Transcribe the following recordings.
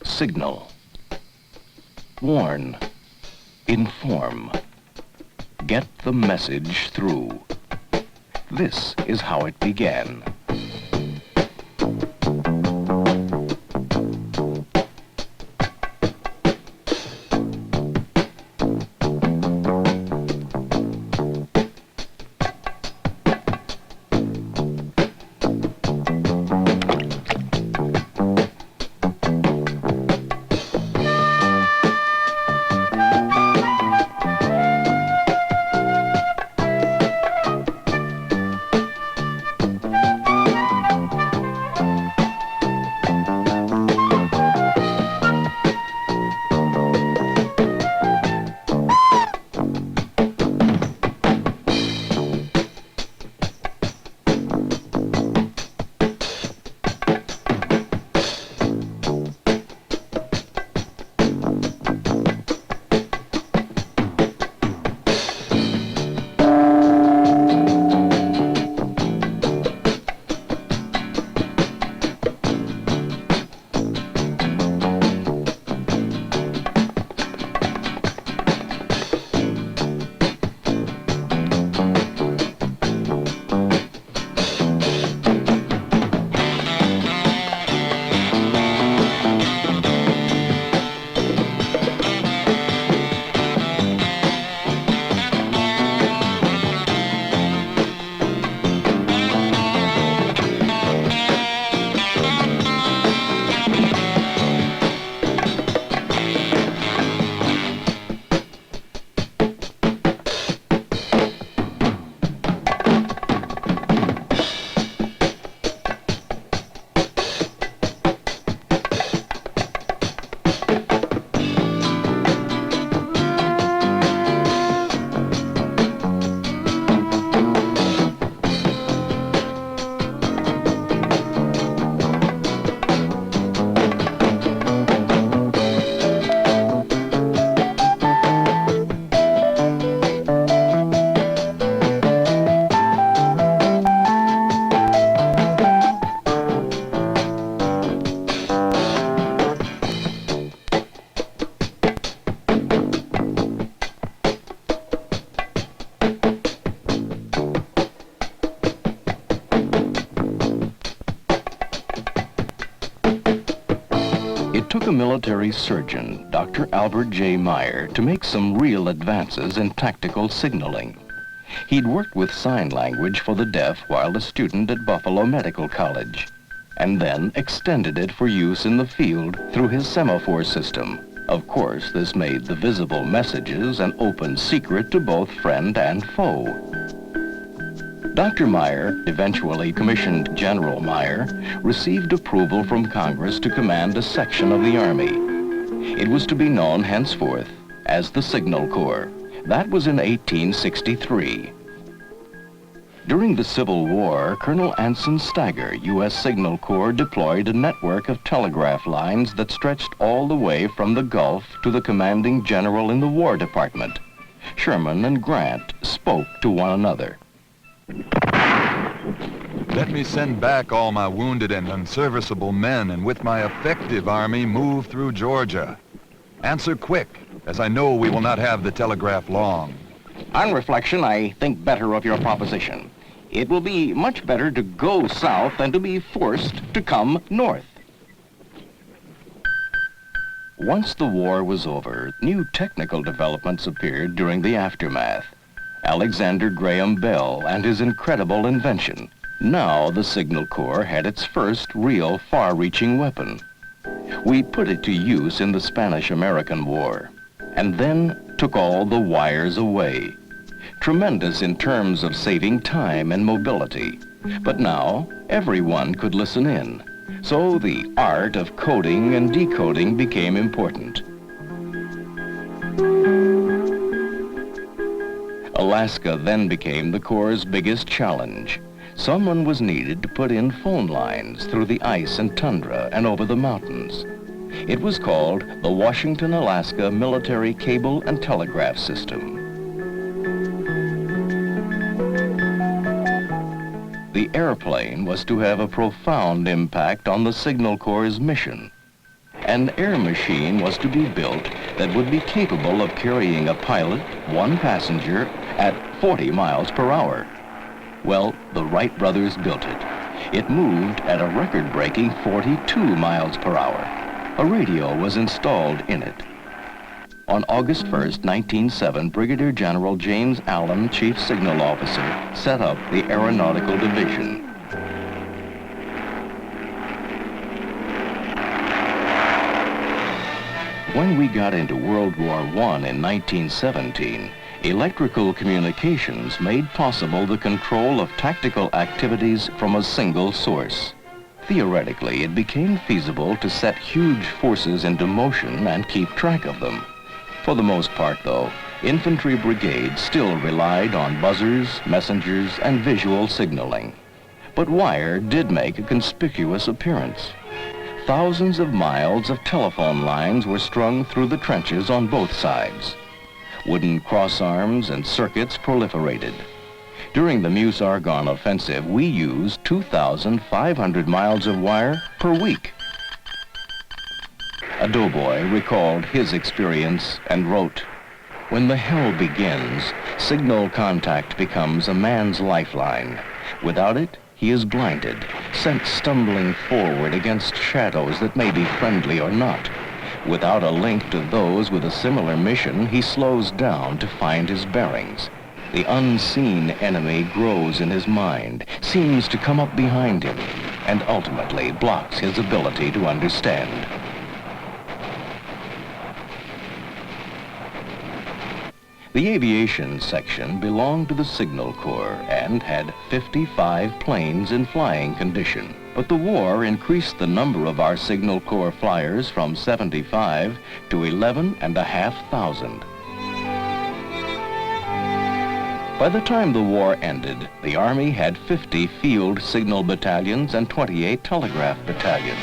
Signal. Warn. Inform. Get the message through. This is how it began. It took a military surgeon, Dr. Albert J. Myer, to make some real advances in tactical signaling. He'd worked with sign language for the deaf while a student at Buffalo Medical College, and then extended it for use in the field through his semaphore system. Of course, this made the visible messages an open secret to both friend and foe. Dr. Myer, eventually commissioned General Myer, received approval from Congress to command a section of the Army. It was to be known henceforth as the Signal Corps. That was in 1863. During the Civil War, Colonel Anson Stager, U.S. Signal Corps, deployed a network of telegraph lines that stretched all the way from the Gulf to the commanding general in the War Department. Sherman and Grant spoke to one another. Let me send back all my wounded and unserviceable men, and with my effective army move through Georgia. Answer quick, as I know we will not have the telegraph long. On reflection, I think better of your proposition. It will be much better to go south than to be forced to come north. Once the war was over, new technical developments appeared during the aftermath. Alexander Graham Bell and his incredible invention. Now the Signal Corps had its first real far-reaching weapon. We put it to use in the Spanish-American War, and then took all the wires away. Tremendous in terms of saving time and mobility. But now, everyone could listen in. So the art of coding and decoding became important. Alaska then became the Corps' biggest challenge. Someone was needed to put in phone lines through the ice and tundra and over the mountains. It was called the Washington-Alaska Military Cable and Telegraph System. The airplane was to have a profound impact on the Signal Corps' mission. An air machine was to be built that would be capable of carrying a pilot, one passenger, at 40 miles per hour. Well, the Wright brothers built it. It moved at a record-breaking 42 miles per hour. A radio was installed in it. On August 1st, 1907, Brigadier General James Allen, Chief Signal Officer, set up the Aeronautical Division. When we got into World War I in 1917, electrical communications made possible the control of tactical activities from a single source. Theoretically, it became feasible to set huge forces into motion and keep track of them. For the most part, though, infantry brigades still relied on buzzers, messengers, and visual signaling. But wire did make a conspicuous appearance. Thousands of miles of telephone lines were strung through the trenches on both sides. Wooden crossarms and circuits proliferated. During the Meuse-Argonne offensive, we used 2,500 miles of wire per week. A doughboy recalled his experience and wrote, "When the hell begins, signal contact becomes a man's lifeline. Without it, he is blinded, sent stumbling forward against shadows that may be friendly or not. Without a link to those with a similar mission, he slows down to find his bearings. The unseen enemy grows in his mind, seems to come up behind him, and ultimately blocks his ability to understand." The aviation section belonged to the Signal Corps and had 55 planes in flying condition. But the war increased the number of our Signal Corps flyers from 75 to 11,500. By the time the war ended, the Army had 50 field signal battalions and 28 telegraph battalions.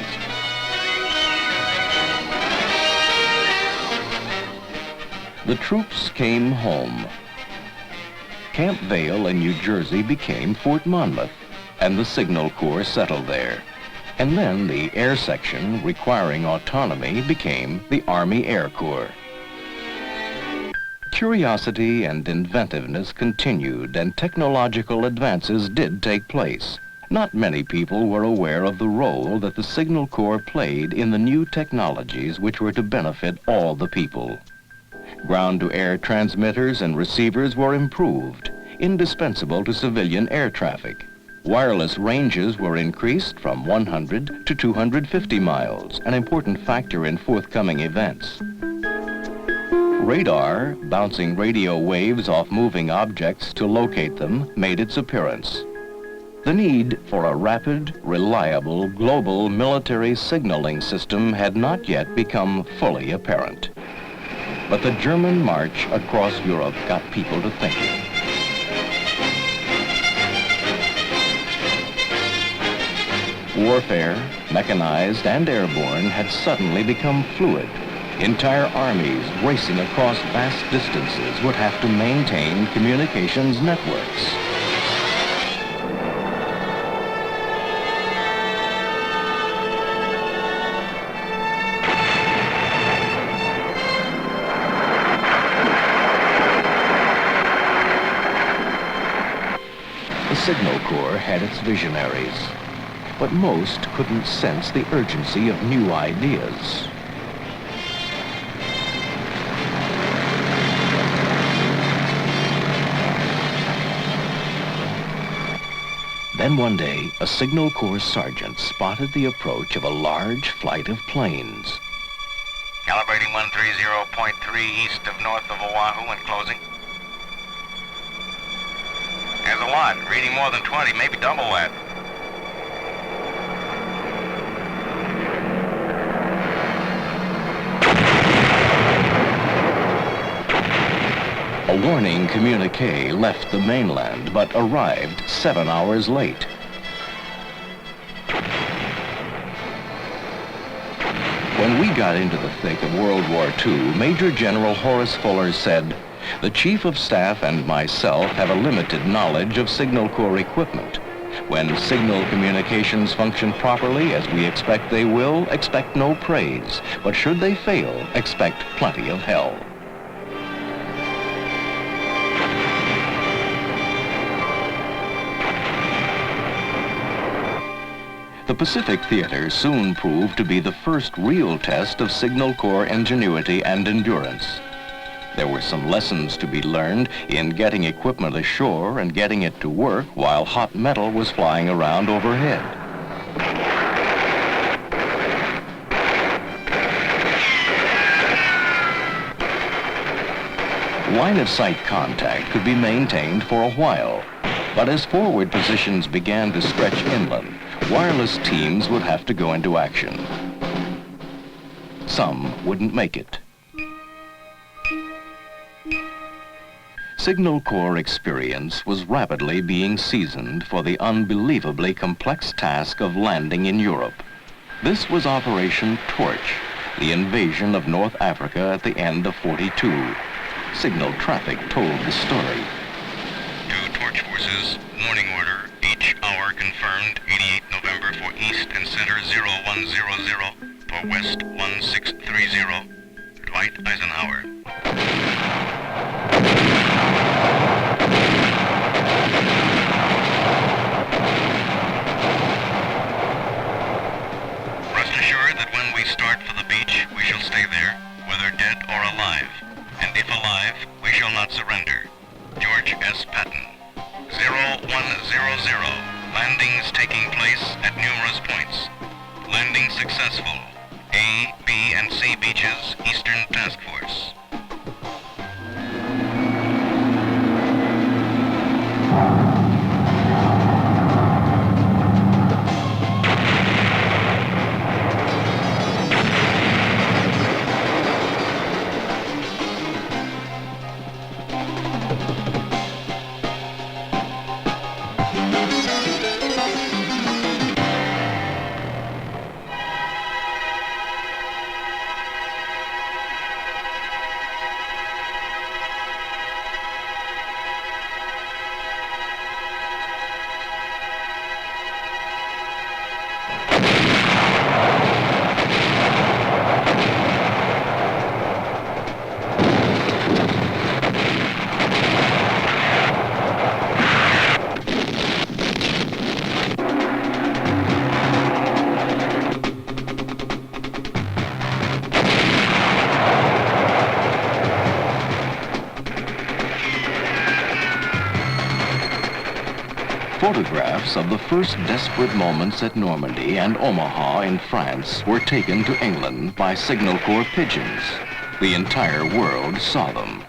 The troops came home. Camp Vale in New Jersey became Fort Monmouth, and the Signal Corps settled there. And then the air section, requiring autonomy, became the Army Air Corps. Curiosity and inventiveness continued, and technological advances did take place. Not many people were aware of the role that the Signal Corps played in the new technologies which were to benefit all the people. Ground-to-air transmitters and receivers were improved, indispensable to civilian air traffic. Wireless ranges were increased from 100 to 250 miles, an important factor in forthcoming events. Radar, bouncing radio waves off moving objects to locate them, made its appearance. The need for a rapid, reliable, global military signaling system had not yet become fully apparent. But the German march across Europe got people to thinking. Warfare, mechanized and airborne, had suddenly become fluid. Entire armies racing across vast distances would have to maintain communications networks. The Signal Corps had its visionaries, but most couldn't sense the urgency of new ideas. Then one day, a Signal Corps sergeant spotted the approach of a large flight of planes. Calibrating 130.3 east of north of Oahu and closing. There's a lot, reading more than 20, maybe double that. warning communiqué left the mainland but arrived 7 hours late. When we got into the thick of World War II, Major General Horace Fuller said, "The Chief of Staff and myself have a limited knowledge of Signal Corps equipment. When signal communications function properly, as we expect they will, expect no praise. But should they fail, expect plenty of hell." The Pacific Theater soon proved to be the first real test of Signal Corps ingenuity and endurance. There were some lessons to be learned in getting equipment ashore and getting it to work while hot metal was flying around overhead. Line of sight contact could be maintained for a while, but as forward positions began to stretch inland, wireless teams would have to go into action. Some wouldn't make it. Signal Corps experience was rapidly being seasoned for the unbelievably complex task of landing in Europe. This was Operation Torch, the invasion of North Africa at the end of '42. Signal traffic told the story. To Torch forces, warning order, each hour confirmed, 88 November for East and Center 0100, for West 1630, Dwight Eisenhower. Rest assured that when we start for the beach, we shall stay there, whether dead or alive. And if alive, we shall not surrender. George S. Patton. 0100. Landings taking place at numerous points. Landing successful. A, B, and C beaches, Eastern Task Force. Photographs of the first desperate moments at Normandy and Omaha in France were taken to England by Signal Corps pigeons. The entire world saw them.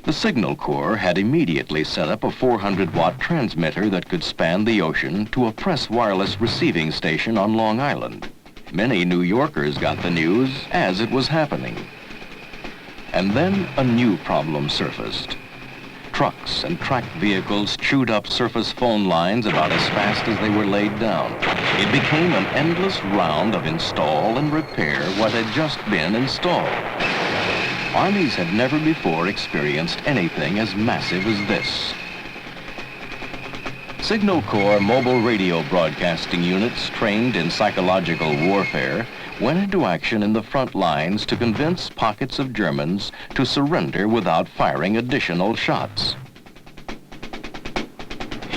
The Signal Corps had immediately set up a 400-watt transmitter that could span the ocean to a press wireless receiving station on Long Island. Many New Yorkers got the news as it was happening. And then a new problem surfaced. Trucks and tracked vehicles chewed up surface phone lines about as fast as they were laid down. It became an endless round of install and repair what had just been installed. Armies had never before experienced anything as massive as this. Signal Corps mobile radio broadcasting units trained in psychological warfare went into action in the front lines to convince pockets of Germans to surrender without firing additional shots.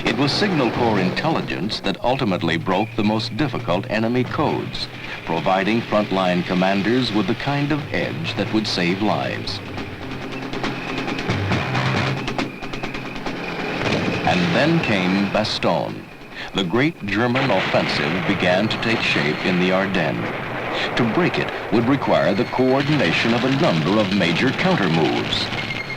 It was Signal Corps intelligence that ultimately broke the most difficult enemy codes, providing frontline commanders with the kind of edge that would save lives. And then came Bastogne. The great German offensive began to take shape in the Ardennes. To break it would require the coordination of a number of major counter-moves.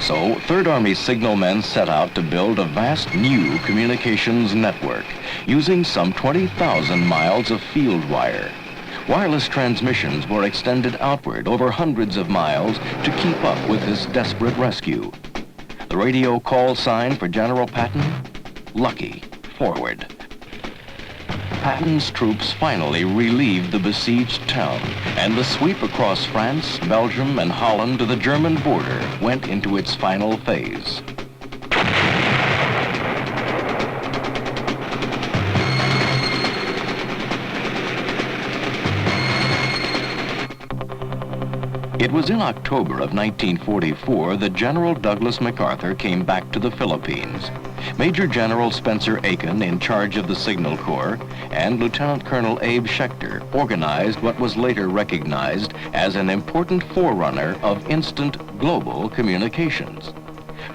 So, Third Army signalmen set out to build a vast new communications network using some 20,000 miles of field wire. Wireless transmissions were extended outward over hundreds of miles to keep up with this desperate rescue. The radio call sign for General Patton? Lucky, forward. Patton's troops finally relieved the besieged town, and the sweep across France, Belgium, and Holland to the German border went into its final phase. It was in October of 1944 that General Douglas MacArthur came back to the Philippines. Major General Spencer Aiken, in charge of the Signal Corps, and Lieutenant Colonel Abe Schechter organized what was later recognized as an important forerunner of instant global communications.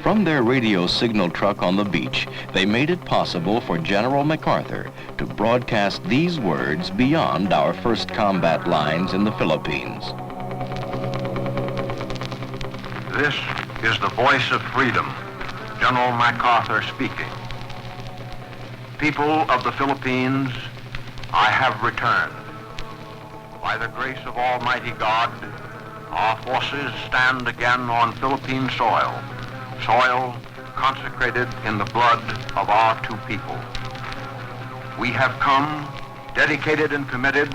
From their radio signal truck on the beach, they made it possible for General MacArthur to broadcast these words beyond our first combat lines in the Philippines. This is the voice of freedom, General MacArthur speaking. People of the Philippines, I have returned. By the grace of Almighty God, our forces stand again on Philippine soil, soil consecrated in the blood of our two people. We have come dedicated and committed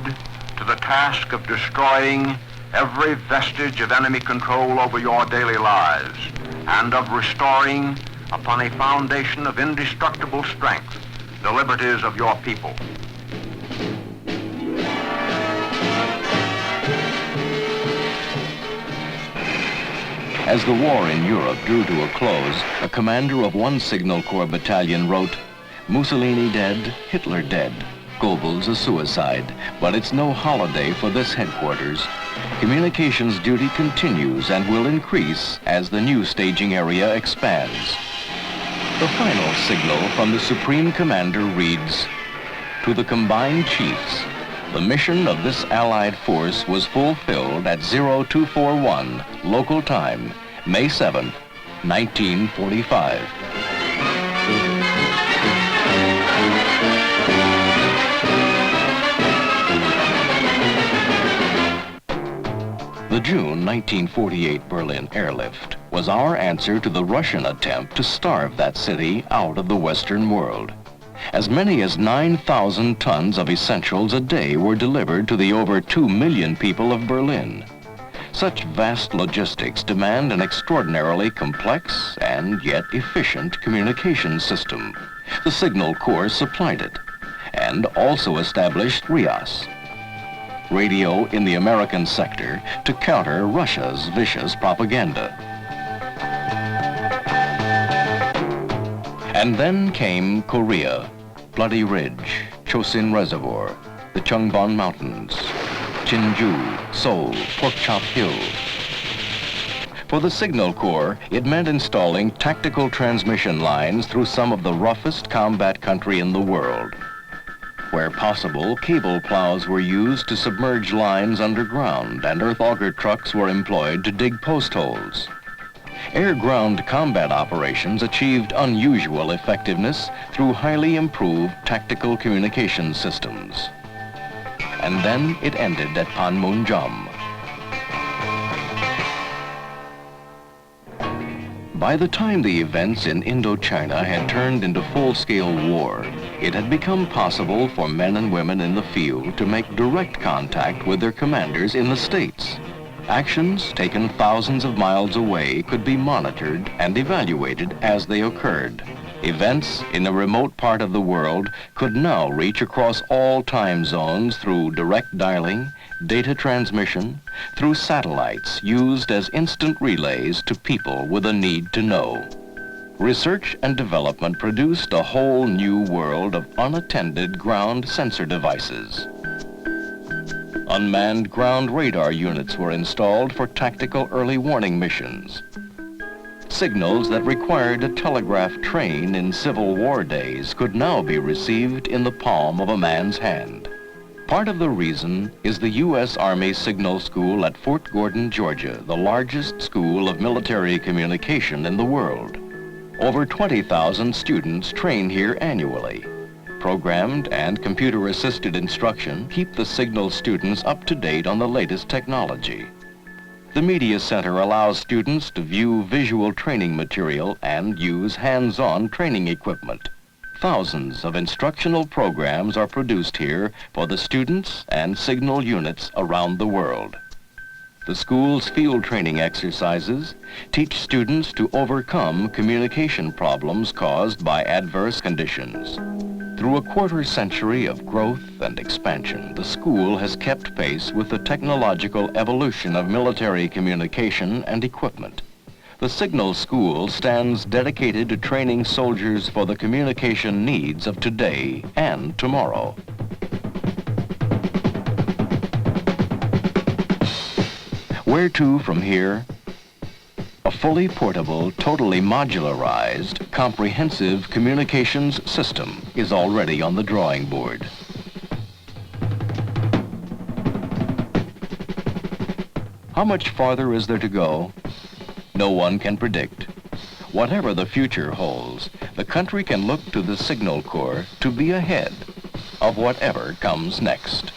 to the task of destroying every vestige of enemy control over your daily lives, and of restoring upon a foundation of indestructible strength the liberties of your people. As the war in Europe drew to a close, a commander of one Signal Corps battalion wrote, "Mussolini dead, Hitler dead, Goebbels a suicide, but it's no holiday for this headquarters. Communications duty continues and will increase as the new staging area expands." The final signal from the Supreme Commander reads, "To the combined chiefs, the mission of this Allied force was fulfilled at 0241 local time, May 7th, 1945. The June 1948 Berlin Airlift was our answer to the Russian attempt to starve that city out of the Western world. As many as 9,000 tons of essentials a day were delivered to the over 2 million people of Berlin. Such vast logistics demand an extraordinarily complex and yet efficient communication system. The Signal Corps supplied it, and also established RIAS, radio in the American sector, to counter Russia's vicious propaganda. And then came Korea, Bloody Ridge, Chosin Reservoir, the Chungbon Mountains, Chinju, Seoul, Pork Chop Hill. For the Signal Corps, it meant installing tactical transmission lines through some of the roughest combat country in the world. Where possible, cable plows were used to submerge lines underground, and earth auger trucks were employed to dig post holes. Air-ground combat operations achieved unusual effectiveness through highly improved tactical communication systems. And then it ended at Panmunjom. By the time the events in Indochina had turned into full-scale war, it had become possible for men and women in the field to make direct contact with their commanders in the States. Actions taken thousands of miles away could be monitored and evaluated as they occurred. Events in a remote part of the world could now reach across all time zones through direct dialing, data transmission, through satellites used as instant relays to people with a need to know. Research and development produced a whole new world of unattended ground sensor devices. Unmanned ground radar units were installed for tactical early warning missions. Signals that required a telegraph train in Civil War days could now be received in the palm of a man's hand. Part of the reason is the U.S. Army Signal School at Fort Gordon, Georgia, the largest school of military communication in the world. Over 20,000 students train here annually. Programmed and computer-assisted instruction keep the signal students up to date on the latest technology. The Media Center allows students to view visual training material and use hands-on training equipment. Thousands of instructional programs are produced here for the students and signal units around the world. The school's field training exercises teach students to overcome communication problems caused by adverse conditions. Through a quarter century of growth and expansion, the school has kept pace with the technological evolution of military communication and equipment. The Signal School stands dedicated to training soldiers for the communication needs of today and tomorrow. Where to from here? A fully portable, totally modularized, comprehensive communications system is already on the drawing board. How much farther is there to go? No one can predict. Whatever the future holds, the country can look to the Signal Corps to be ahead of whatever comes next.